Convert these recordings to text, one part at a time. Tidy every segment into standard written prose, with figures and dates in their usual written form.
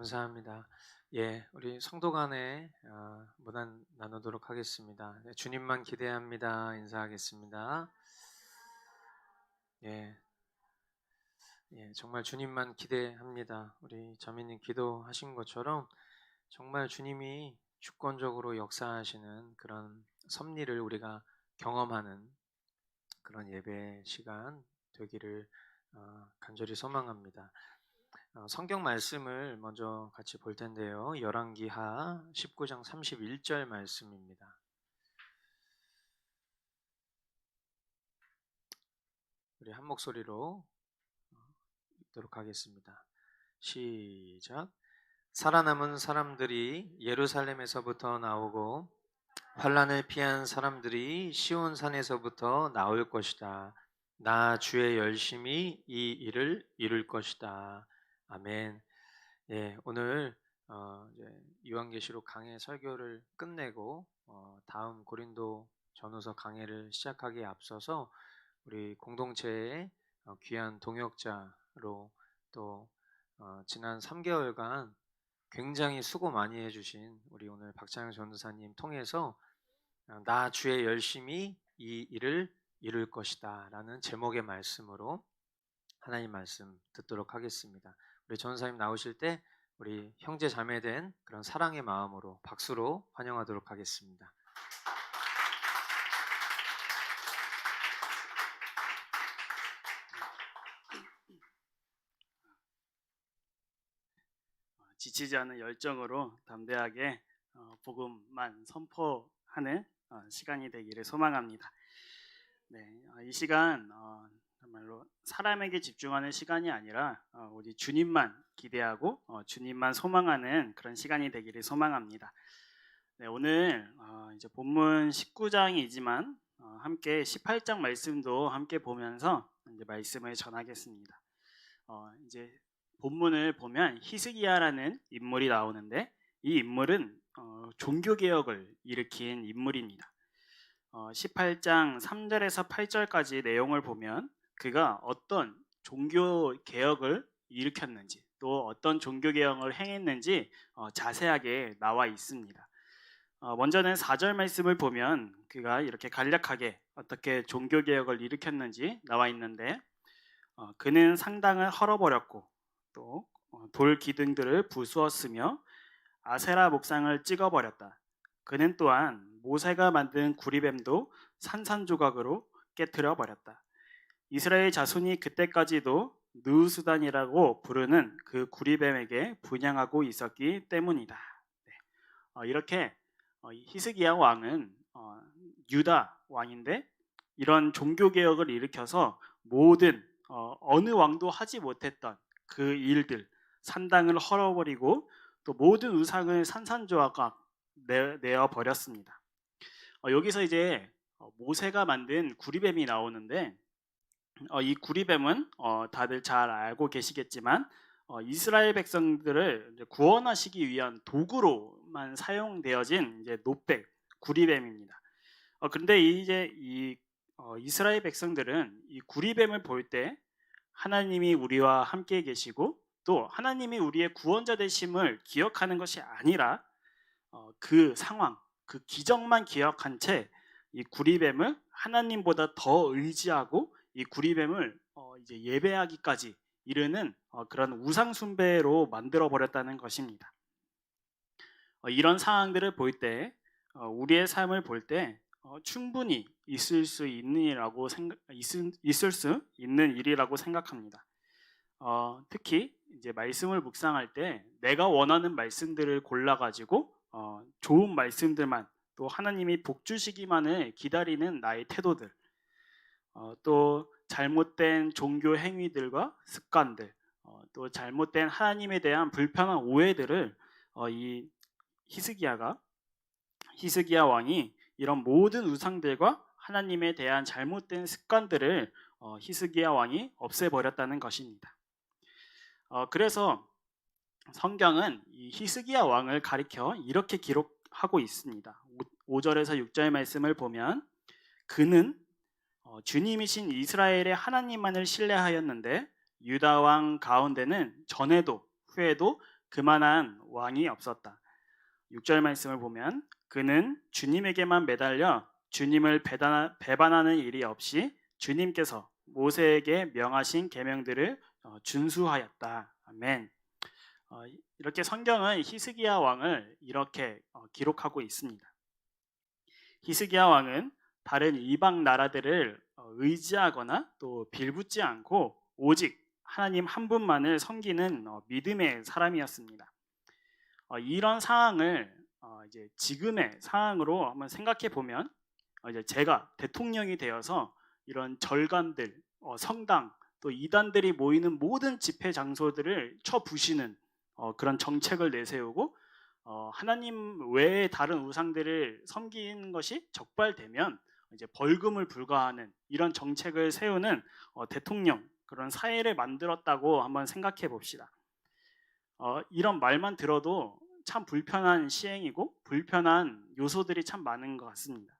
감사합니다. 예, 우리 성도 간에 문안 나누도록 하겠습니다. 네, 주님만 기대합니다. 인사하겠습니다. 예, 정말 주님만 기대합니다. 우리 자매님 기도하신 것처럼 정말 주님이 주권적으로 역사하시는 그런 섭리를 우리가 경험하는 그런 예배 시간 되기를 간절히 소망합니다. 성경 말씀을 먼저 같이 볼 텐데요. 열왕기하 19장 31절 말씀입니다. 우리 한 목소리로 읽도록 하겠습니다. 시작. 살아남은 사람들이 예루살렘에서부터 나오고 환난을 피한 사람들이 시온산에서부터 나올 것이다. 나 주의 열심히 이 일을 이룰 것이다. 아멘. 예, 오늘 이제 요한계시록 강해 설교를 끝내고 다음 고린도 전후서 강해를 시작하기에 앞서서 우리 공동체의 귀한 동역자로 또 지난 3개월간 굉장히 수고 많이 해주신 우리 오늘 박찬영 전도사님 통해서 나 주의 열심히 이 일을 이룰 것이다 라는 제목의 말씀으로 하나님 말씀 듣도록 하겠습니다. 우리 전도사님 나오실 때 우리 형제 자매된 그런 사랑의 마음으로 박수로 환영하도록 하겠습니다. 지치지 않는 열정으로 담대하게 복음만 선포하는 시간이 되기를 소망합니다. 네, 이 시간 정말로 사람에게 집중하는 시간이 아니라 우리 주님만 기대하고 주님만 소망하는 그런 시간이 되기를 소망합니다. 네, 오늘 이제 본문 19장이지만 함께 18장 말씀도 함께 보면서 이제 말씀을 전하겠습니다. 이제 본문을 보면 히스기야라는 인물이 나오는데 이 인물은 종교개혁을 일으킨 인물입니다. 18장 3절에서 8절까지 내용을 보면 그가 어떤 종교개혁을 일으켰는지 또 어떤 종교개혁을 행했는지 자세하게 나와 있습니다. 먼저는 4절 말씀을 보면 그가 이렇게 간략하게 어떻게 종교개혁을 일으켰는지 나와 있는데 그는 상당을 헐어버렸고 또 돌 기둥들을 부수었으며 아세라 목상을 찍어버렸다. 그는 또한 모세가 만든 구리뱀도 산산조각으로 깨트려 버렸다. 이스라엘 자손이 그때까지도 느우수단이라고 부르는 그 구리뱀에게 분향하고 있었기 때문이다. 네. 이렇게 히스기야 왕은 유다 왕인데 이런 종교개혁을 일으켜서 모든 어느 왕도 하지 못했던 그 일들, 산당을 헐어버리고 또 모든 우상을 산산조각 내어 버렸습니다. 여기서 이제 모세가 만든 구리뱀이 나오는데 이 구리뱀은 다들 잘 알고 계시겠지만 이스라엘 백성들을 이제 구원하시기 위한 도구로만 사용되어진 이제 노백 구리뱀입니다. 그런데 이제 이스라엘 백성들은 이 구리뱀을 볼 때 하나님이 우리와 함께 계시고 또 하나님이 우리의 구원자 되심을 기억하는 것이 아니라 그 상황, 그 기적만 기억한 채 이 구리뱀을 하나님보다 더 의지하고 이 구리뱀을 이제 예배하기까지 이르는 그런 우상 숭배로 만들어 버렸다는 것입니다. 이런 상황들을 볼 때 우리의 삶을 볼 때 충분히 있을 수 있는 일이라고 생각합니다. 특히 이제 말씀을 묵상할 때 내가 원하는 말씀들을 골라가지고 좋은 말씀들만 또 하나님이 복 주시기만을 기다리는 나의 태도들, 또 잘못된 종교 행위들과 습관들, 또 잘못된 하나님에 대한 불편한 오해들을 이 히스기야 왕이 이런 모든 우상들과 하나님에 대한 잘못된 습관들을 히스기야 왕이 없애버렸다는 것입니다. 그래서 성경은 이 히스기야 왕을 가리켜 이렇게 기록하고 있습니다. 5절에서 6절 말씀을 보면 그는 주님이신 이스라엘의 하나님만을 신뢰하였는데 유다 왕 가운데는 전에도 후에도 그만한 왕이 없었다. 6절 말씀을 보면 그는 주님에게만 매달려 주님을 배반하는 일이 없이 주님께서 모세에게 명하신 계명들을 준수하였다. 아멘. 이렇게 성경은 히스기야 왕을 이렇게 기록하고 있습니다. 히스기야 왕은 다른 이방 나라들을 의지하거나 또 빌붙지 않고 오직 하나님 한 분만을 섬기는 믿음의 사람이었습니다. 이런 상황을 이제 지금의 상황으로 한번 생각해 보면 이제 제가 대통령이 되어서 이런 절간들, 성당, 또 이단들이 모이는 모든 집회 장소들을 쳐부시는 그런 정책을 내세우고 하나님 외에 다른 우상들을 섬기는 것이 적발되면 이제 벌금을 부과하는 이런 정책을 세우는 대통령 그런 사회를 만들었다고 한번 생각해 봅시다. 이런 말만 들어도 참 불편한 시행이고 불편한 요소들이 참 많은 것 같습니다.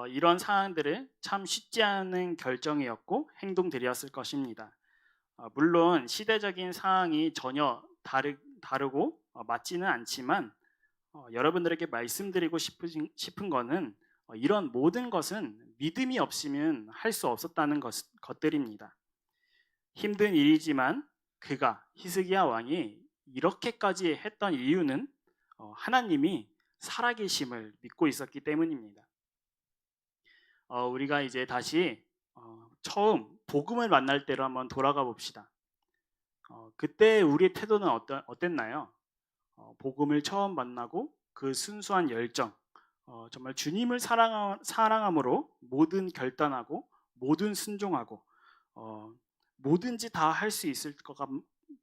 이런 사안들은 참 쉽지 않은 결정이었고 행동들이었을 것입니다. 물론 시대적인 상황이 전혀 다르고 맞지는 않지만 여러분들에게 말씀드리고 싶은 것은 이런 모든 것은 믿음이 없으면 할 수 없었다는 것들입니다. 힘든 일이지만 그가 히스기야 왕이 이렇게까지 했던 이유는 하나님이 살아계심을 믿고 있었기 때문입니다. 우리가 이제 다시 처음 복음을 만날 때로 한번 돌아가 봅시다. 그때 우리의 태도는 어땠나요? 복음을 처음 만나고 그 순수한 열정, 정말 주님을 사랑함으로 모든 결단하고 모든 순종하고 뭐든지 다 할 수 있을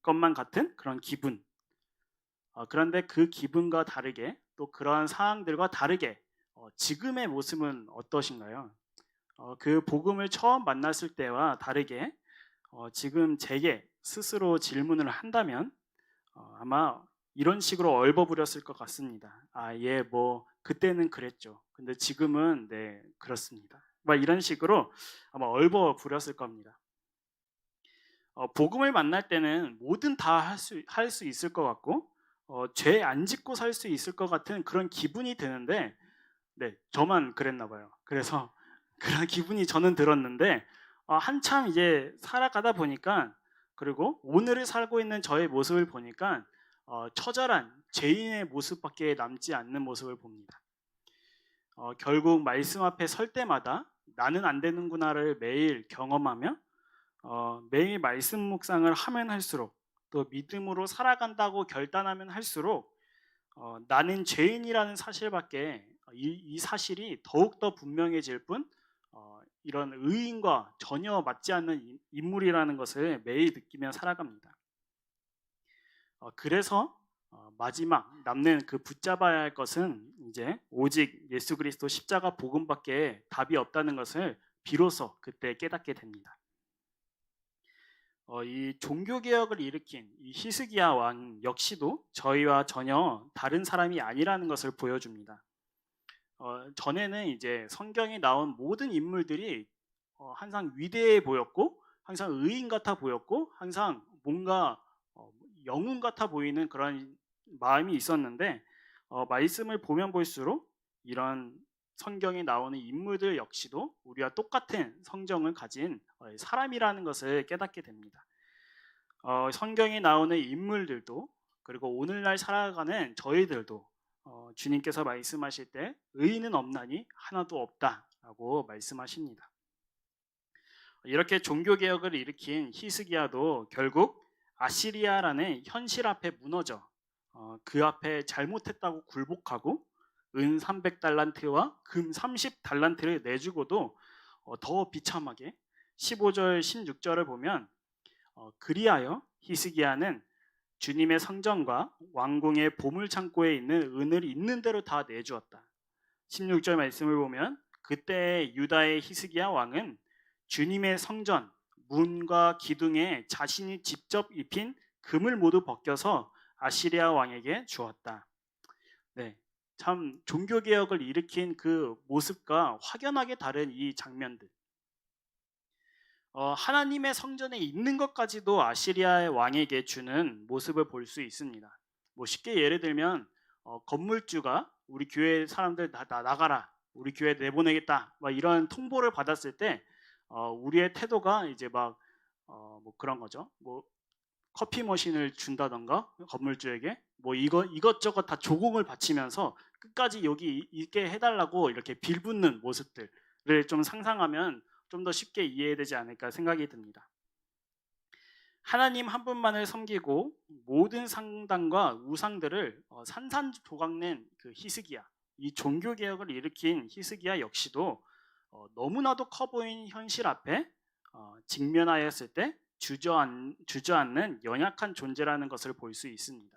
것만 같은 그런 기분. 그런데 그 기분과 다르게 또 그러한 상황들과 다르게 지금의 모습은 어떠신가요? 그 복음을 처음 만났을 때와 다르게 지금 제게 스스로 질문을 한다면 아마 이런 식으로 얼버무렸을 것 같습니다. 예, 뭐 그때는 그랬죠. 근데 지금은 네, 그렇습니다. 막 이런 식으로 아마 얼버무렸을 겁니다. 복음을 만날 때는 뭐든 다 할 수 있을 것 같고 죄 안 짓고 살 수 있을 것 같은 그런 기분이 드는데 네, 저만 그랬나 봐요. 그래서 그런 기분이 저는 들었는데 한참 이제 살아가다 보니까 그리고 오늘을 살고 있는 저의 모습을 보니까 처절한 죄인의 모습밖에 남지 않는 모습을 봅니다. 결국 말씀 앞에 설 때마다 나는 안 되는구나를 매일 경험하며 매일 말씀 묵상을 하면 할수록 또 믿음으로 살아간다고 결단하면 할수록 나는 죄인이라는 사실밖에 이 사실이 더욱더 분명해질 뿐 이런 의인과 전혀 맞지 않는 인물이라는 것을 매일 느끼며 살아갑니다. 그래서 마지막 남는 그 붙잡아야 할 것은 이제 오직 예수 그리스도 십자가 복음밖에 답이 없다는 것을 비로소 그때 깨닫게 됩니다. 이 종교개혁을 일으킨 이 히스기야 왕 역시도 저희와 전혀 다른 사람이 아니라는 것을 보여줍니다. 전에는 이제 성경에 나온 모든 인물들이 항상 위대해 보였고 항상 의인 같아 보였고 항상 뭔가 영웅 같아 보이는 그런 마음이 있었는데 말씀을 보면 볼수록 이런 성경에 나오는 인물들 역시도 우리와 똑같은 성정을 가진 사람이라는 것을 깨닫게 됩니다. 성경에 나오는 인물들도 그리고 오늘날 살아가는 저희들도 주님께서 말씀하실 때 의인은 없나니 하나도 없다라고 말씀하십니다. 이렇게 종교개혁을 일으킨 히스기야도 결국 아시리아라는 현실 앞에 무너져 그 앞에 잘못했다고 굴복하고 은 300달란트와 금 30달란트를 내주고도 더 비참하게 15절 16절을 보면 그리하여 히스기야는 주님의 성전과 왕궁의 보물창고에 있는 은을 있는 대로 다 내주었다. 16절 말씀을 보면 그때 유다의 히스기야 왕은 주님의 성전 문과 기둥에 자신이 직접 입힌 금을 모두 벗겨서 아시리아 왕에게 주었다. 네, 참 종교개혁을 일으킨 그 모습과 확연하게 다른 이 장면들. 하나님의 성전에 있는 것까지도 아시리아의 왕에게 주는 모습을 볼 수 있습니다. 뭐 쉽게 예를 들면 건물주가 우리 교회 사람들 다 나가라, 우리 교회 내보내겠다, 막 이런 통보를 받았을 때 우리의 태도가 이제 막 뭐 그런 거죠. 뭐 커피 머신을 준다던가 건물주에게 뭐 이것저것 다 조공을 바치면서 끝까지 여기 있게 해달라고 이렇게 빌붙는 모습들을 좀 상상하면 좀 더 쉽게 이해되지 않을까 생각이 듭니다. 하나님 한 분만을 섬기고 모든 상당과 우상들을 산산조각낸 그 히스기야, 이 종교 개혁을 일으킨 히스기야 역시도 너무나도 커 보인 현실 앞에 직면하였을 때 주저앉는 연약한 존재라는 것을 볼 수 있습니다.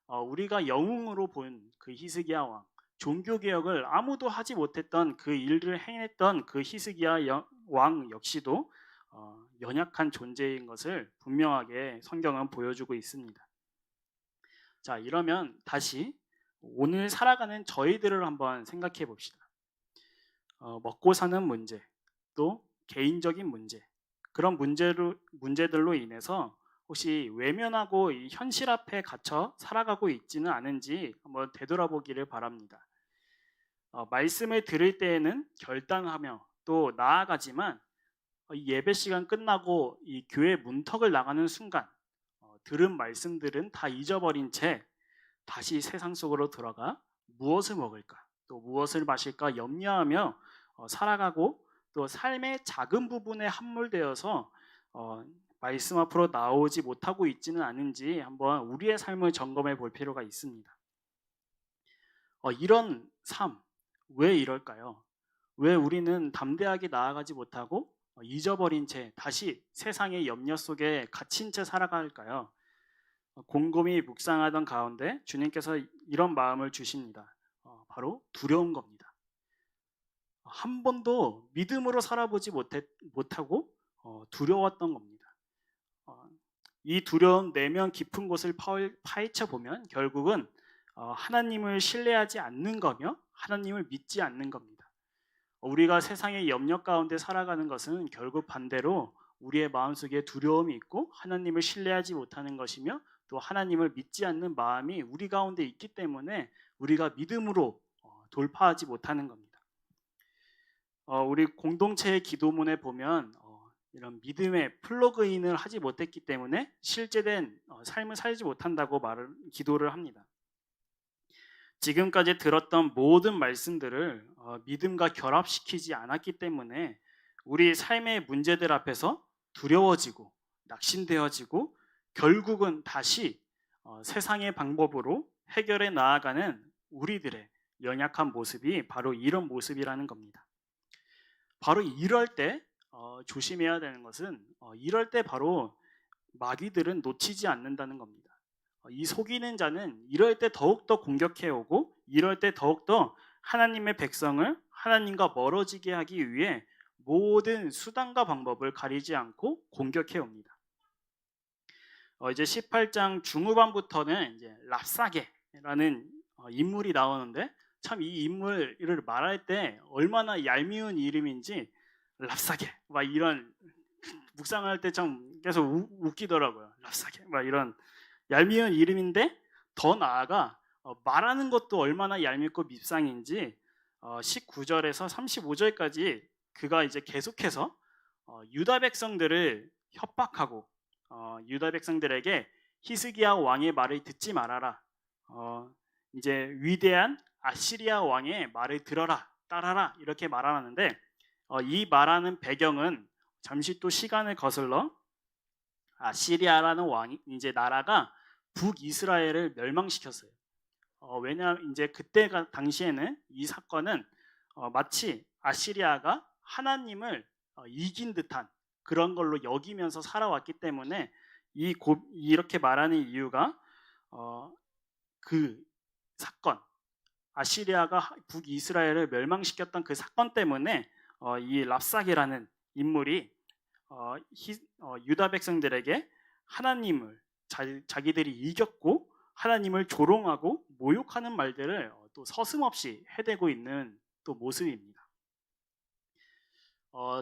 우리가 영웅으로 본 그 히스기야 왕, 종교 개혁을 아무도 하지 못했던 그 일을 행했던 그 히스기야 왕 역시도 연약한 존재인 것을 분명하게 성경은 보여주고 있습니다. 자, 이러면 다시 오늘 살아가는 저희들을 한번 생각해 봅시다. 먹고 사는 문제, 또 개인적인 문제, 그런 문제들로 인해서 혹시 외면하고 이 현실 앞에 갇혀 살아가고 있지는 않은지 한번 되돌아보기를 바랍니다. 말씀을 들을 때에는 결단하며 또 나아가지만 이 예배 시간 끝나고 이 교회 문턱을 나가는 순간 들은 말씀들은 다 잊어버린 채 다시 세상 속으로 들어가 무엇을 먹을까, 또 무엇을 마실까 염려하며 살아가고 또 삶의 작은 부분에 함몰되어서 말씀 앞으로 나오지 못하고 있지는 않은지 한번 우리의 삶을 점검해 볼 필요가 있습니다. 이런 삶, 왜 이럴까요? 왜 우리는 담대하게 나아가지 못하고 잊어버린 채 다시 세상의 염려 속에 갇힌 채 살아갈까요? 곰곰이 묵상하던 가운데 주님께서 이런 마음을 주십니다. 바로 두려운 겁니다. 한 번도 믿음으로 살아보지 못하고 두려웠던 겁니다. 이 두려운 내면 깊은 곳을 파헤쳐 보면 결국은 하나님을 신뢰하지 않는 거며 하나님을 믿지 않는 겁니다. 우리가 세상의 염려 가운데 살아가는 것은 결국 반대로 우리의 마음속에 두려움이 있고 하나님을 신뢰하지 못하는 것이며 또 하나님을 믿지 않는 마음이 우리 가운데 있기 때문에 우리가 믿음으로 돌파하지 못하는 겁니다. 우리 공동체의 기도문에 보면 이런 믿음의 플러그인을 하지 못했기 때문에 실제된 삶을 살지 못한다고 기도를 합니다. 지금까지 들었던 모든 말씀들을 믿음과 결합시키지 않았기 때문에 우리 삶의 문제들 앞에서 두려워지고 낙심되어지고 결국은 다시 세상의 방법으로 해결해 나아가는 우리들의 연약한 모습이 바로 이런 모습이라는 겁니다. 바로 이럴 때 조심해야 되는 것은 이럴 때 바로 마귀들은 놓치지 않는다는 겁니다. 이 속이는 자는 이럴 때 더욱더 공격해오고 이럴 때 더욱더 하나님의 백성을 하나님과 멀어지게 하기 위해 모든 수단과 방법을 가리지 않고 공격해옵니다. 이제 18장 중후반부터는 이제 랍사게라는 인물이 나오는데 참 이 인물을 말할 때 얼마나 얄미운 이름인지 랍사게 막 이런 묵상할 때 참 계속 웃기더라고요. 랍사게 막 이런 얄미운 이름인데 더 나아가 말하는 것도 얼마나 얄밉고 밉상인지 19절에서 35절까지 그가 이제 계속해서 유다 백성들을 협박하고 유다 백성들에게 히스기야 왕의 말을 듣지 말아라. 이제 위대한 아시리아 왕의 말을 들어라, 따라라 이렇게 말하는데 이 말하는 배경은 잠시 또 시간을 거슬러 아시리아라는 왕이 이제 나라가 북이스라엘을 멸망시켰어요. 왜냐하면 이제 그때가 당시에는 이 사건은 마치 아시리아가 하나님을 이긴 듯한 그런 걸로 여기면서 살아왔기 때문에 이렇게 말하는 이유가 그 사건 아시리아가 북이스라엘을 멸망시켰던 그 사건 때문에 이 랍사게라는 인물이 유다 백성들에게 하나님을 자기들이 이겼고 하나님을 조롱하고 모욕하는 말들을 또 서슴없이 해대고 있는 또 모습입니다.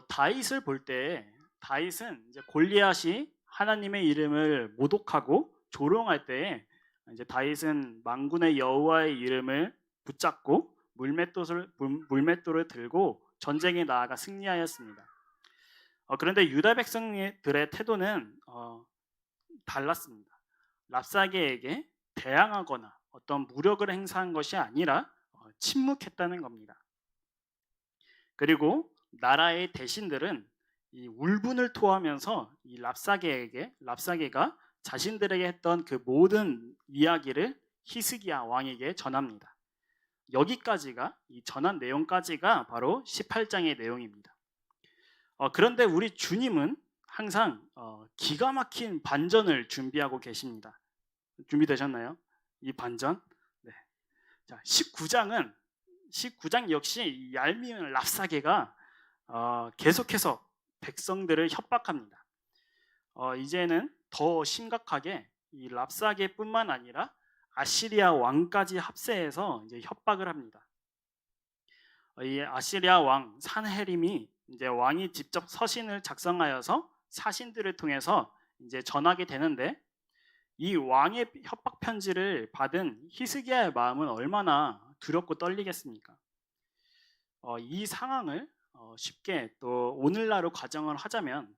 다윗을 볼 때 다윗은 이제 골리앗이 하나님의 이름을 모독하고 조롱할 때에 이제 다윗은 만군의 여호와의 이름을 붙잡고 물맷돌을 들고 전쟁에 나아가 승리하였습니다. 그런데 유다 백성들의 태도는 달랐습니다. 랍사게에게 대항하거나 어떤 무력을 행사한 것이 아니라 침묵했다는 겁니다. 그리고 나라의 대신들은 이 울분을 토하면서 이 랍사게가 자신들에게 했던 그 모든 이야기를 히스기야 왕에게 전합니다. 여기까지가 이 전한 내용까지가 바로 18장의 내용입니다. 그런데 우리 주님은 항상 기가 막힌 반전을 준비하고 계십니다. 준비되셨나요? 이 반전? 네. 자, 19장 역시 이 얄미운 랍사게가 계속해서 백성들을 협박합니다. 이제는 더 심각하게 이 랍사게뿐만 아니라 아시리아 왕까지 합세해서 이제 협박을 합니다. 이 아시리아 왕 산헤림이 이제 왕이 직접 서신을 작성하여서 사신들을 통해서 이제 전하게 되는데, 이 왕의 협박 편지를 받은 히스기야의 마음은 얼마나 두렵고 떨리겠습니까? 이 상황을 쉽게 또 오늘날로 가정을 하자면,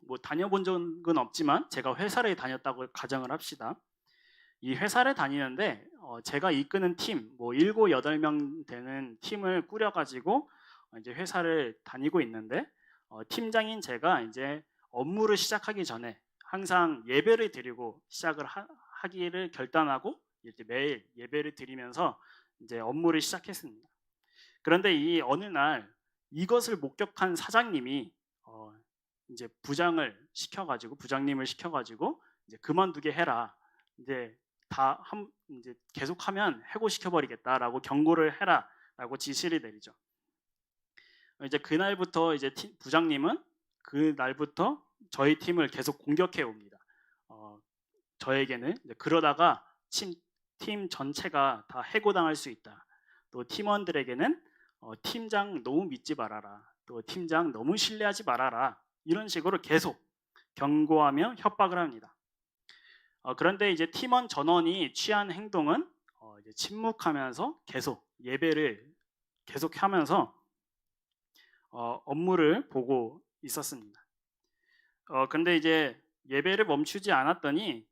뭐 다녀본 적은 없지만 제가 회사를 다녔다고 가정을 합시다. 이 회사를 다니는데 제가 이끄는 팀, 뭐 7, 8명 되는 팀을 꾸려가지고 이제 회사를 다니고 있는데, 팀장인 제가 이제 업무를 시작하기 전에 항상 예배를 드리고 시작을 하기를 결단하고 이제 매일 예배를 드리면서 이제 업무를 시작했습니다. 그런데 이 어느 날 이것을 목격한 사장님이 이제 부장님을 시켜가지고 이제 그만두게 해라. 이제 이제 계속하면 해고시켜 버리겠다라고 경고를 해라라고 지시를 내리죠. 이제 그날부터 이제 부장님은 그날부터 저희 팀을 계속 공격해 옵니다. 저에게는 이제 그러다가 팀 전체가 다 해고당할 수 있다. 또 팀원들에게는 팀장 너무 믿지 말아라. 또 팀장 너무 신뢰하지 말아라. 이런 식으로 계속 경고하며 협박을 합니다. 그런데 이제 팀원 전원이 취한 행동은 이제 침묵하면서 계속 예배를 계속하면서 업무를 보고 있었습니다. 근데 이제 예배를 멈추지 않았더니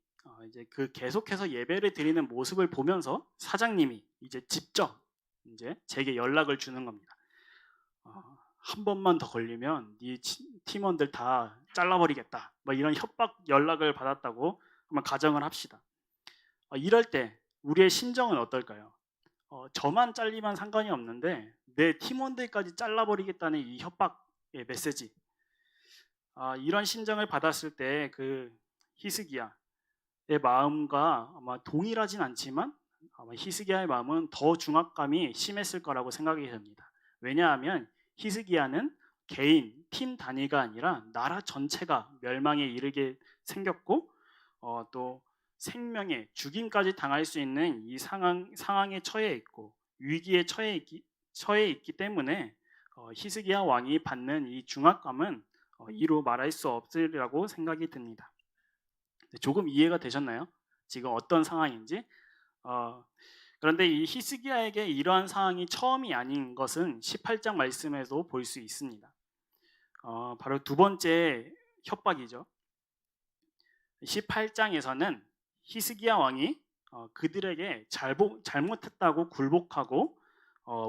이제 그 계속해서 예배를 드리는 모습을 보면서 사장님이 이제 직접 이제 제게 연락을 주는 겁니다. 한 번만 더 걸리면 네 팀원들 다 잘라버리겠다. 뭐 이런 협박 연락을 받았다고 한번 가정을 합시다. 이럴 때 우리의 심정은 어떨까요? 저만 잘리면 상관이 없는데 내 팀원들까지 잘라버리겠다는 이 협박의 메시지. 이런 심정을 받았을 때 그 히스기야의 마음과 아마 동일하진 않지만 아마 히스기야의 마음은 더 중압감이 심했을 거라고 생각이 됩니다. 왜냐하면 히스기야는 개인, 팀 단위가 아니라 나라 전체가 멸망에 이르게 생겼고 또 생명의 죽임까지 당할 수 있는 이 상황에 처해 있고 위기에 처해 있기 때문에 히스기야 왕이 받는 이 중압감은 이루 말할 수 없으리라고 생각이 듭니다. 조금 이해가 되셨나요? 지금 어떤 상황인지? 그런데 이 히스기야에게 이러한 상황이 처음이 아닌 것은 18장 말씀에도 볼 수 있습니다. 바로 두 번째 협박이죠. 18장에서는 히스기야 왕이 그들에게 잘못했다고 굴복하고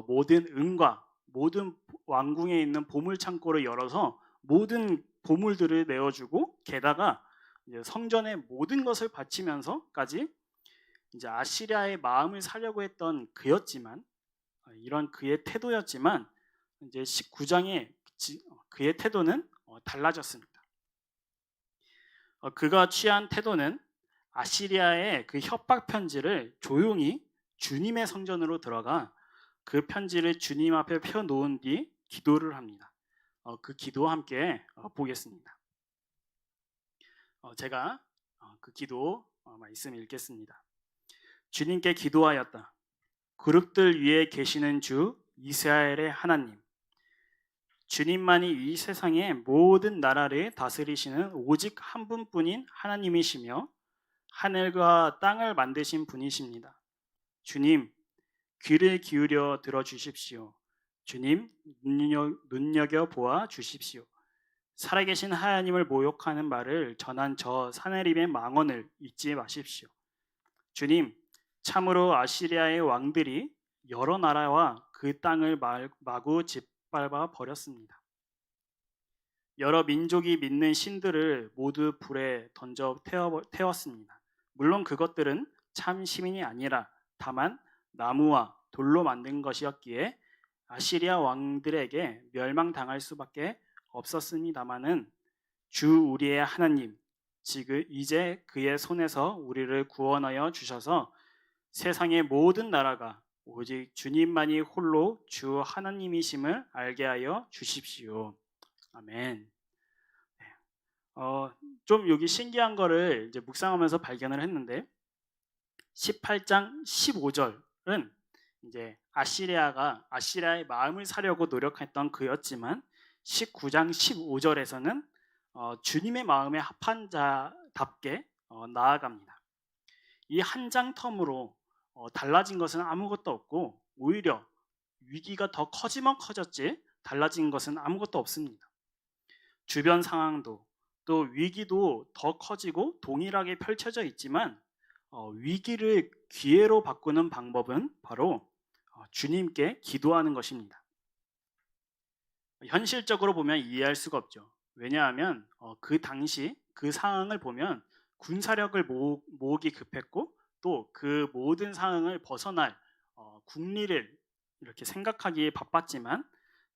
모든 은과 모든 왕궁에 있는 보물 창고를 열어서 모든 보물들을 내어주고 게다가 이제 성전의 모든 것을 바치면서까지 이제 아시리아의 마음을 사려고 했던 그였지만, 이런 그의 태도였지만 이제 19장에 그의 태도는 달라졌습니다. 그가 취한 태도는 아시리아의 그 협박 편지를 조용히 주님의 성전으로 들어가 그 편지를 주님 앞에 펴놓은 뒤 기도를 합니다. 그 기도 함께 보겠습니다. 제가 그 기도 말씀 읽겠습니다. 주님께 기도하였다. 그룹들 위에 계시는 주 이스라엘의 하나님, 주님만이 이 세상의 모든 나라를 다스리시는 오직 한 분뿐인 하나님이시며 하늘과 땅을 만드신 분이십니다. 주님, 귀를 기울여 들어주십시오. 주님, 눈여겨 보아 주십시오. 살아계신 하나님을 모욕하는 말을 전한 저 사내립의 망언을 잊지 마십시오. 주님, 참으로 아시리아의 왕들이 여러 나라와 그 땅을 마구 짓밟아 버렸습니다. 여러 민족이 믿는 신들을 모두 불에 던져 태웠습니다. 물론 그것들은 참 시민이 아니라 다만 나무와 돌로 만든 것이었기에 아시리아 왕들에게 멸망당할 수밖에 없었습니다마는 주 우리의 하나님, 지금 이제 그의 손에서 우리를 구원하여 주셔서 세상의 모든 나라가 오직 주님만이 홀로 주 하나님이심을 알게 하여 주십시오. 아멘. 좀 여기 신기한 거를 이제 묵상하면서 발견을 했는데 18장 15절은 이제 아시리아의 마음을 사려고 노력했던 그였지만 19장 15절에서는 주님의 마음에 합한 자답게 나아갑니다. 이 한 장 텀으로 달라진 것은 아무것도 없고 오히려 위기가 더 커지면 커졌지 달라진 것은 아무것도 없습니다. 주변 상황도 또 위기도 더 커지고 동일하게 펼쳐져 있지만 위기를 기회로 바꾸는 방법은 바로 주님께 기도하는 것입니다. 현실적으로 보면 이해할 수가 없죠. 왜냐하면 그 당시 그 상황을 보면 군사력을 모으기 급했고 또 그 모든 상황을 벗어날 국리를 이렇게 생각하기에 바빴지만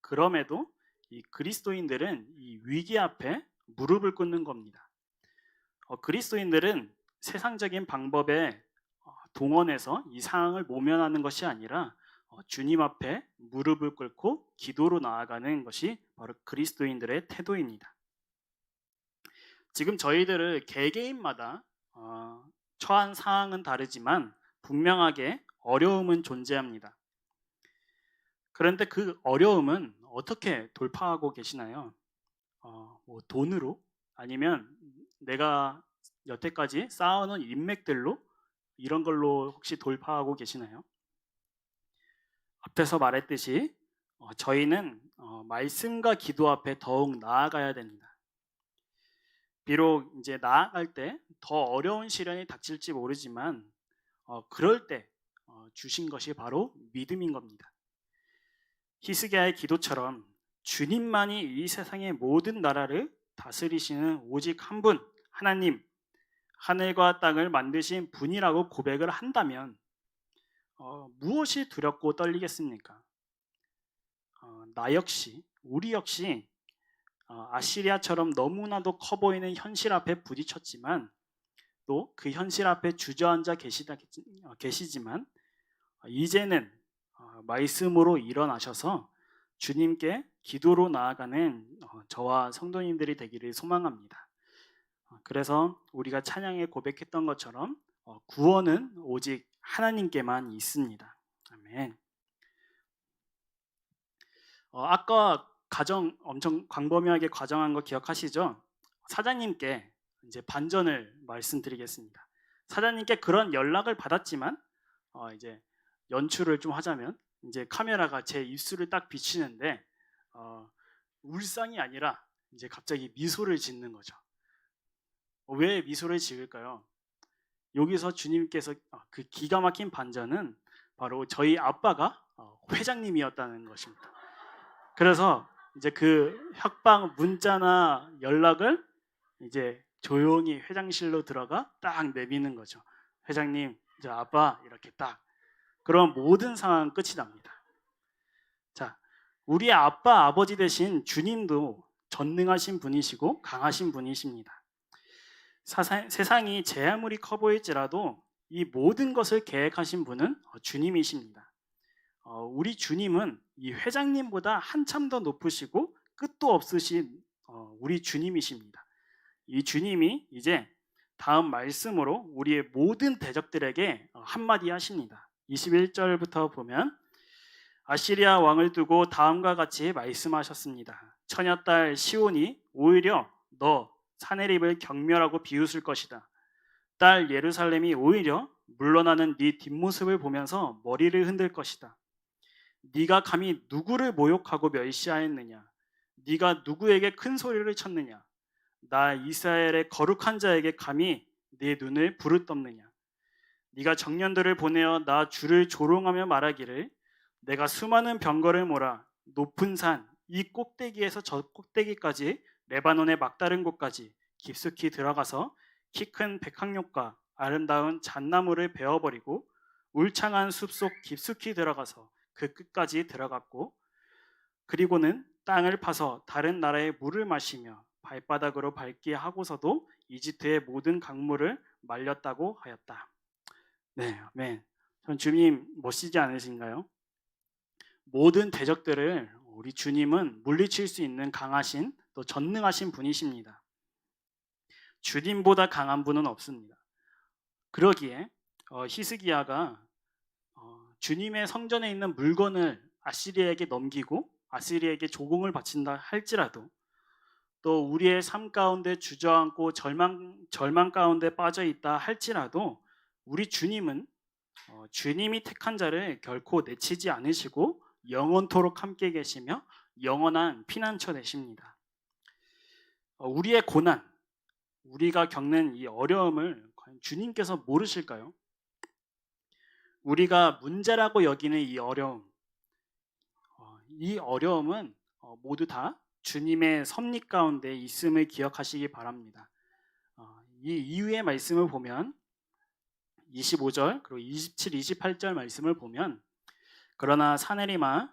그럼에도 이 그리스도인들은 이 위기 앞에 무릎을 꿇는 겁니다. 그리스도인들은 세상적인 방법에 동원해서 이 상황을 모면하는 것이 아니라 주님 앞에 무릎을 꿇고 기도로 나아가는 것이 바로 그리스도인들의 태도입니다. 지금 저희들을 개개인마다 처한 상황은 다르지만 분명하게 어려움은 존재합니다. 그런데 그 어려움은 어떻게 돌파하고 계시나요? 뭐 돈으로 아니면 내가 여태까지 쌓아놓은 인맥들로 이런 걸로 혹시 돌파하고 계시나요? 앞에서 말했듯이 저희는 말씀과 기도 앞에 더욱 나아가야 됩니다. 비록 이제 나아갈 때 더 어려운 시련이 닥칠지 모르지만 그럴 때 주신 것이 바로 믿음인 겁니다. 히스기야의 기도처럼 주님만이 이 세상의 모든 나라를 다스리시는 오직 한 분, 하나님, 하늘과 땅을 만드신 분이라고 고백을 한다면 무엇이 두렵고 떨리겠습니까? 나 역시, 우리 역시 아시리아처럼 너무나도 커 보이는 현실 앞에 부딪혔지만 또 그 현실 앞에 주저앉아 계시지만 이제는 말씀으로 일어나셔서 주님께 기도로 나아가는 저와 성도님들이 되기를 소망합니다. 그래서 우리가 찬양에 고백했던 것처럼 구원은 오직 하나님께만 있습니다. 아멘. 아까 가정 엄청 광범위하게 과정한 거 기억하시죠? 사장님께 이제 반전을 말씀드리겠습니다. 사장님께 그런 연락을 받았지만 이제 연출을 좀 하자면 이제 카메라가 제 입술을 딱 비치는데 울상이 아니라 이제 갑자기 미소를 짓는 거죠. 왜 미소를 지을까요? 여기서 주님께서 그 기가 막힌 반전은 바로 저희 아빠가 회장님이었다는 것입니다. 그래서 이제 그 협박 문자나 연락을 이제 조용히 회장실로 들어가 딱 내미는 거죠. 회장님, 이제 아빠 이렇게 딱. 그럼 모든 상황은 끝이 납니다. 자, 우리 아빠, 아버지 되신 주님도 전능하신 분이시고 강하신 분이십니다. 세상이 제 아무리 커 보일지라도 이 모든 것을 계획하신 분은 주님이십니다. 우리 주님은 이 회장님보다 한참 더 높으시고 끝도 없으신 우리 주님이십니다. 이 주님이 이제 다음 말씀으로 우리의 모든 대적들에게 한마디 하십니다. 21절부터 보면 아시리아 왕을 두고 다음과 같이 말씀하셨습니다. 처녀딸 시온이 오히려 너 사내립을 경멸하고 비웃을 것이다. 딸 예루살렘이 오히려 물러나는 네 뒷모습을 보면서 머리를 흔들 것이다. 네가 감히 누구를 모욕하고 멸시하였느냐? 네가 누구에게 큰 소리를 쳤느냐? 나 이스라엘의 거룩한 자에게 감히 네 눈을 부르떴느냐? 네가 정년들을 보내어 나 주를 조롱하며 말하기를 내가 수많은 병거를 몰아 높은 산 이 꼭대기에서 저 꼭대기까지 레바논의 막다른 곳까지 깊숙이 들어가서 키 큰 백합목과 아름다운 잣나무를 베어버리고 울창한 숲속 깊숙이 들어가서 그 끝까지 들어갔고 그리고는 땅을 파서 다른 나라의 물을 마시며 발바닥으로 밟게 하고서도 이집트의 모든 강물을 말렸다고 하였다. 네, 아멘. 전 주님 멋지지 않으신가요? 모든 대적들을 우리 주님은 물리칠 수 있는 강하신 또 전능하신 분이십니다. 주님보다 강한 분은 없습니다. 그러기에 히스기야가 주님의 성전에 있는 물건을 아시리아에게 넘기고 아시리아에게 조공을 바친다 할지라도 또 우리의 삶 가운데 주저앉고 절망 가운데 빠져 있다 할지라도 우리 주님은 주님이 택한 자를 결코 내치지 않으시고 영원토록 함께 계시며 영원한 피난처 되십니다. 우리의 고난, 우리가 겪는 이 어려움을 과연 주님께서 모르실까요? 우리가 문제라고 여기는 이 어려움은 모두 다 주님의 섭리 가운데 있음을 기억하시기 바랍니다. 이 이후의 말씀을 보면 25절 그리고 27, 28절 말씀을 보면 그러나 사내림아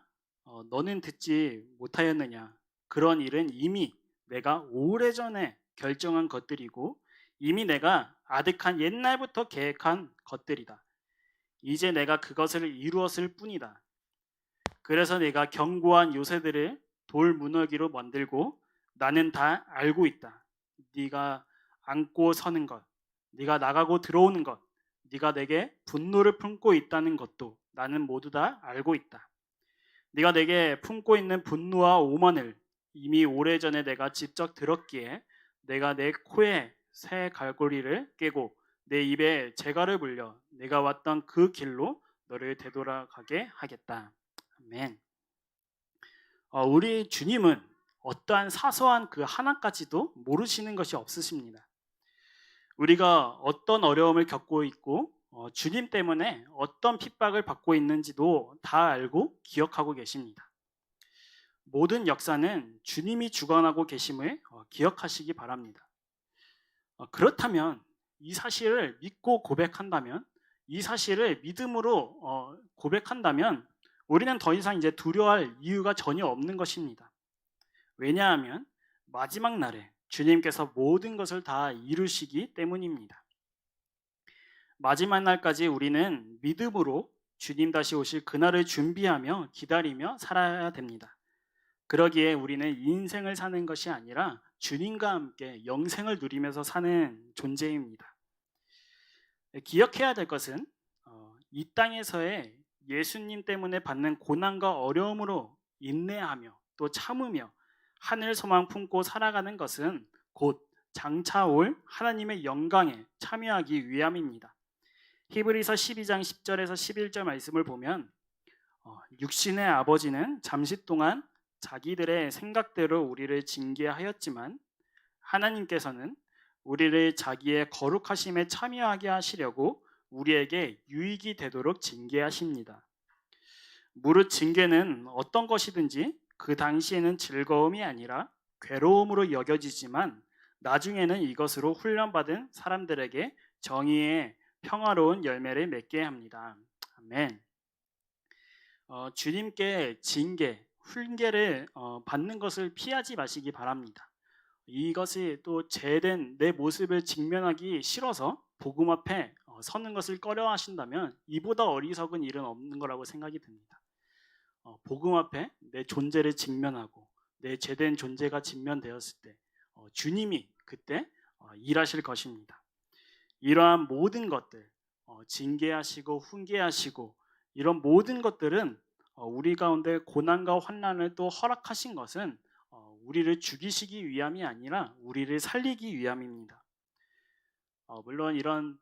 너는 듣지 못하였느냐? 그런 일은 이미 내가 오래전에 결정한 것들이고 이미 내가 아득한 옛날부터 계획한 것들이다. 이제 내가 그것을 이루었을 뿐이다. 그래서 내가 견고한 요새들을 돌 무너기로 만들고 나는 다 알고 있다. 네가 앉고 서는 것, 네가 나가고 들어오는 것, 네가 내게 분노를 품고 있다는 것도 나는 모두 다 알고 있다. 네가 내게 품고 있는 분노와 오만을 이미 오래전에 내가 직접 들었기에 내가 내 코에 새 갈고리를 깨고 내 입에 재갈을 물려 내가 왔던 그 길로 너를 되돌아가게 하겠다. 아멘. 우리 주님은 어떠한 사소한 그 하나까지도 모르시는 것이 없으십니다. 우리가 어떤 어려움을 겪고 있고 주님 때문에 어떤 핍박을 받고 있는지도 다 알고 기억하고 계십니다. 모든 역사는 주님이 주관하고 계심을 기억하시기 바랍니다. 그렇다면 이 사실을 믿고 고백한다면 이 사실을 믿음으로 고백한다면 우리는 더 이상 이제 두려워할 이유가 전혀 없는 것입니다. 왜냐하면 마지막 날에 주님께서 모든 것을 다 이루시기 때문입니다. 마지막 날까지 우리는 믿음으로 주님 다시 오실 그날을 준비하며 기다리며 살아야 됩니다. 그러기에 우리는 인생을 사는 것이 아니라 주님과 함께 영생을 누리면서 사는 존재입니다. 기억해야 될 것은 이 땅에서의 예수님 때문에 받는 고난과 어려움으로 인내하며 또 참으며 하늘 소망 품고 살아가는 것은 곧 장차 올 하나님의 영광에 참여하기 위함입니다. 히브리서 12장 10절에서 11절 말씀을 보면 육신의 아버지는 잠시 동안 자기들의 생각대로 우리를 징계하였지만 하나님께서는 우리를 자기의 거룩하심에 참여하게 하시려고 우리에게 유익이 되도록 징계하십니다. 무릇 징계는 어떤 것이든지 그 당시에는 즐거움이 아니라 괴로움으로 여겨지지만 나중에는 이것으로 훈련받은 사람들에게 정의의 평화로운 열매를 맺게 합니다. 아멘. 주님께 징계, 훈계를 받는 것을 피하지 마시기 바랍니다. 이것이 또 제된 내 모습을 직면하기 싫어서 복음 앞에 서는 것을 꺼려하신다면 이보다 어리석은 일은 없는 거라고 생각이 듭니다. 복음 앞에 내 존재를 직면하고 내 제된 존재가 직면되었을 때 주님이 그때 일하실 것입니다. 이러한 모든 것들 징계하시고 훈계하시고 이런 모든 것들은 우리 가운데 고난과 환난을 또 허락하신 것은 우리를 죽이시기 위함이 아니라 우리를 살리기 위함입니다. 물론 이런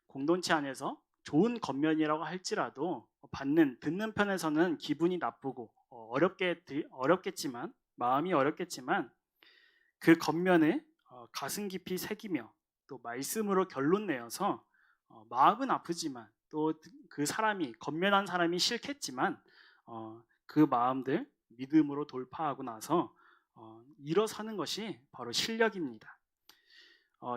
공동체 안에서 좋은 겉면이라고 할지라도 듣는 편에서는 기분이 나쁘고 어렵겠지만 마음이 어렵겠지만 그 겉면을 가슴 깊이 새기며 또 말씀으로 결론 내어서 마음은 아프지만 또 그 사람이 겉면한 사람이 싫겠지만 그 마음들 믿음으로 돌파하고 나서 일어서는 것이 바로 실력입니다.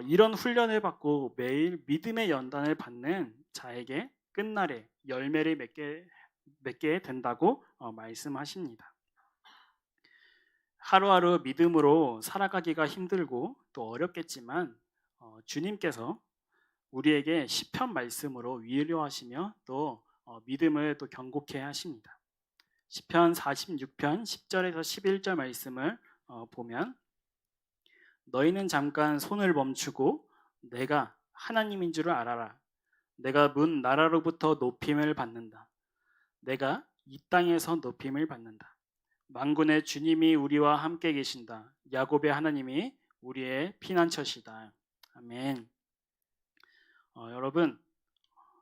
이런 훈련을 받고 매일 믿음의 연단을 받는 자에게 끝날에 열매를 맺게 된다고 말씀하십니다. 하루하루 믿음으로 살아가기가 힘들고 또 어렵겠지만 주님께서 우리에게 시편 말씀으로 위로하시며 또 믿음을 또 경고케 하십니다. 시편 46편 10절에서 11절 말씀을 보면 너희는 잠깐 손을 멈추고 내가 하나님인 줄을 알아라. 내가 문 나라로부터 높임을 받는다. 내가 이 땅에서 높임을 받는다. 만군의 주님이 우리와 함께 계신다. 야곱의 하나님이 우리의 피난처시다. 아멘. 여러분,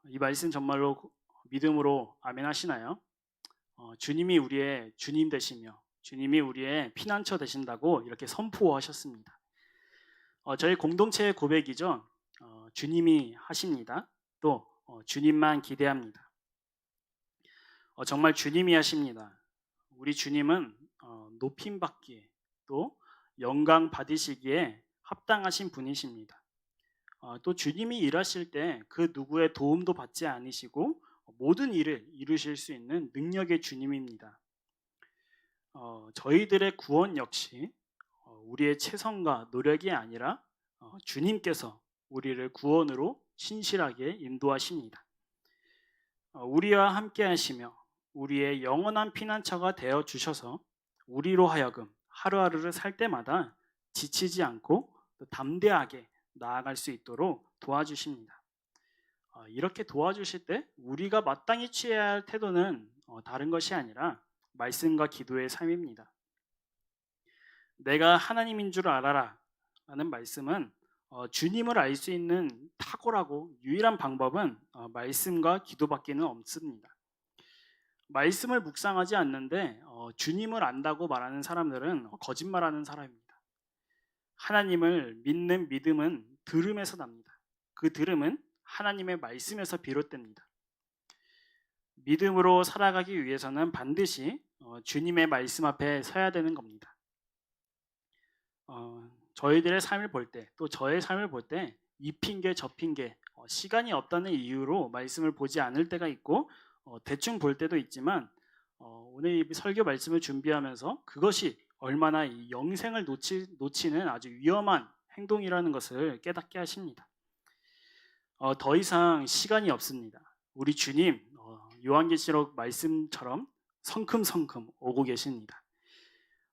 이 말씀 정말로 믿음으로 아멘 하시나요? 주님이 우리의 주님 되시며 주님이 우리의 피난처 되신다고 이렇게 선포하셨습니다. 저희 공동체의 고백이죠. 주님이 하십니다. 또 주님만 기대합니다. 정말 주님이 하십니다. 우리 주님은 높임 받기에 또 영광 받으시기에 합당하신 분이십니다. 또 주님이 일하실 때 그 누구의 도움도 받지 않으시고 모든 일을 이루실 수 있는 능력의 주님입니다. 저희들의 구원 역시 우리의 최선과 노력이 아니라 주님께서 우리를 구원으로 신실하게 인도하십니다. 우리와 함께 하시며 우리의 영원한 피난처가 되어 주셔서 우리로 하여금 하루하루를 살 때마다 지치지 않고 또 담대하게 나아갈 수 있도록 도와주십니다. 이렇게 도와주실 때 우리가 마땅히 취해야 할 태도는 다른 것이 아니라 말씀과 기도의 삶입니다. 내가 하나님인 줄 알아라 라는 말씀은 주님을 알 수 있는 탁월하고 유일한 방법은 말씀과 기도밖에는 없습니다. 말씀을 묵상하지 않는데 주님을 안다고 말하는 사람들은 거짓말하는 사람입니다. 하나님을 믿는 믿음은 들음에서 납니다. 그 들음은 하나님의 말씀에서 비롯됩니다. 믿음으로 살아가기 위해서는 반드시 주님의 말씀 앞에 서야 되는 겁니다. 저희들의 삶을 볼 때, 또 저의 삶을 볼 때 이 핑계 저 핑계 시간이 없다는 이유로 말씀을 보지 않을 때가 있고 대충 볼 때도 있지만 오늘 이 설교 말씀을 준비하면서 그것이 얼마나 이 영생을 놓치는 아주 위험한 행동이라는 것을 깨닫게 하십니다. 더 이상 시간이 없습니다. 우리 주님 요한계시록 말씀처럼 성큼성큼 오고 계십니다.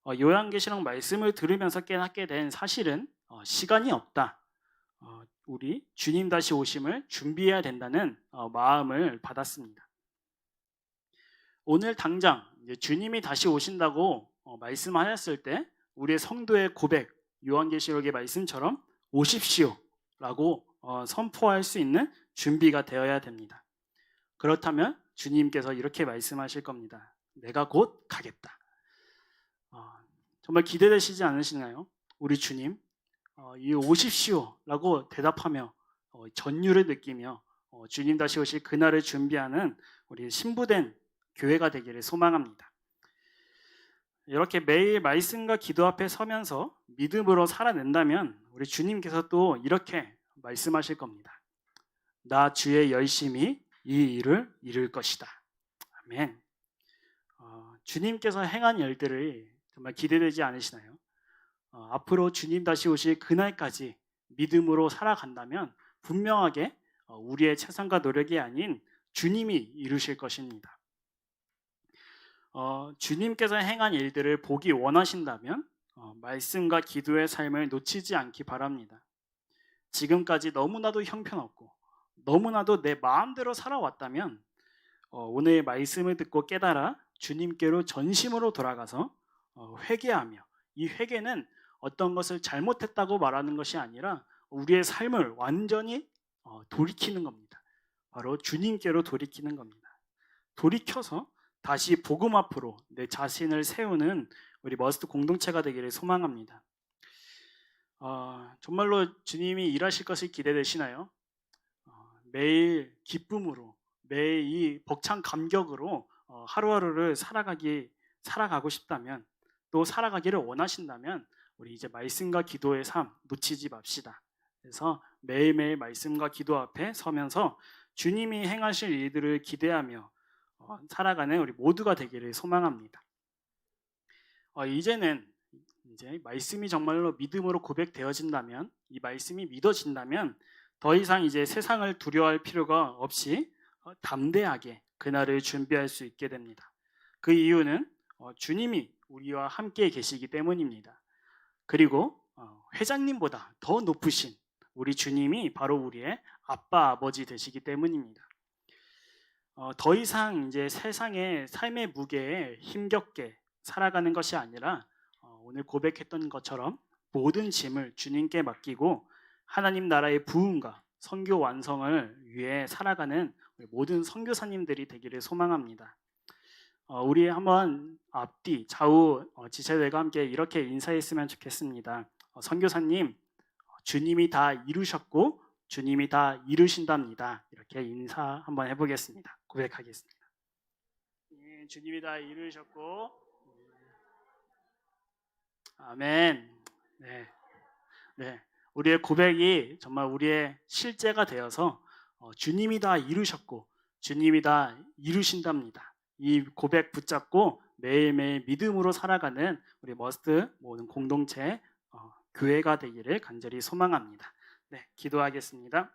요한계시록 말씀을 들으면서 깨닫게 된 사실은 시간이 없다. 우리 주님 다시 오심을 준비해야 된다는 마음을 받았습니다. 오늘 당장 이제 주님이 다시 오신다고 말씀하셨을 때 우리의 성도의 고백, 요한계시록의 말씀처럼 오십시오 라고 선포할 수 있는 준비가 되어야 됩니다. 그렇다면 주님께서 이렇게 말씀하실 겁니다. 내가 곧 가겠다. 정말 기대되시지 않으시나요? 우리 주님 이 오십시오 라고 대답하며 전율을 느끼며 주님 다시 오실 그날을 준비하는 우리 신부된 교회가 되기를 소망합니다. 이렇게 매일 말씀과 기도 앞에 서면서 믿음으로 살아낸다면 우리 주님께서 또 이렇게 말씀하실 겁니다. 나 주의 열심히 이 일을 이룰 것이다. 아멘. 주님께서 행한 일들을 정말 기대되지 않으시나요? 앞으로 주님 다시 오실 그날까지 믿음으로 살아간다면 분명하게 우리의 최선과 노력이 아닌 주님이 이루실 것입니다. 주님께서 행한 일들을 보기 원하신다면 말씀과 기도의 삶을 놓치지 않기 바랍니다. 지금까지 너무나도 형편없고 너무나도 내 마음대로 살아왔다면 오늘 말씀을 듣고 깨달아 주님께로 전심으로 돌아가서 회개하며, 이 회개는 어떤 것을 잘못했다고 말하는 것이 아니라 우리의 삶을 완전히 돌이키는 겁니다. 바로 주님께로 돌이키는 겁니다. 돌이켜서 다시 복음 앞으로 내 자신을 세우는 우리 머스트 공동체가 되기를 소망합니다. 정말로 주님이 일하실 것이 기대되시나요? 매일 기쁨으로, 매일 이 벅찬 감격으로 하루하루를 살아가고 싶다면, 또 살아가기를 원하신다면 우리 이제 말씀과 기도의 삶 놓치지 맙시다. 그래서 매일매일 말씀과 기도 앞에 서면서 주님이 행하실 일들을 기대하며 살아가는 우리 모두가 되기를 소망합니다. 이제는 이제 말씀이 정말로 믿음으로 고백되어진다면, 이 말씀이 믿어진다면 더 이상 이제 세상을 두려워할 필요가 없이 담대하게 그날을 준비할 수 있게 됩니다. 그 이유는 주님이 우리와 함께 계시기 때문입니다. 그리고 회장님보다 더 높으신 우리 주님이 바로 우리의 아빠, 아버지 되시기 때문입니다. 더 이상 이제 세상의 삶의 무게에 힘겹게 살아가는 것이 아니라 오늘 고백했던 것처럼 모든 짐을 주님께 맡기고 하나님 나라의 부흥과 선교 완성을 위해 살아가는 모든 선교사님들이 되기를 소망합니다. 우리 한번 앞뒤 좌우 지체들과 함께 이렇게 인사했으면 좋겠습니다. 선교사님, 주님이 다 이루셨고 주님이 다 이루신답니다. 이렇게 인사 한번 해보겠습니다. 고백하겠습니다. 예, 주님이 다 이루셨고, 아멘. 네. 우리의 고백이 정말 우리의 실제가 되어서 주님이 다 이루셨고 주님이 다 이루신답니다. 이 고백 붙잡고 매일매일 믿음으로 살아가는 우리 머스트 모든 공동체 교회가 되기를 간절히 소망합니다. 네, 기도하겠습니다.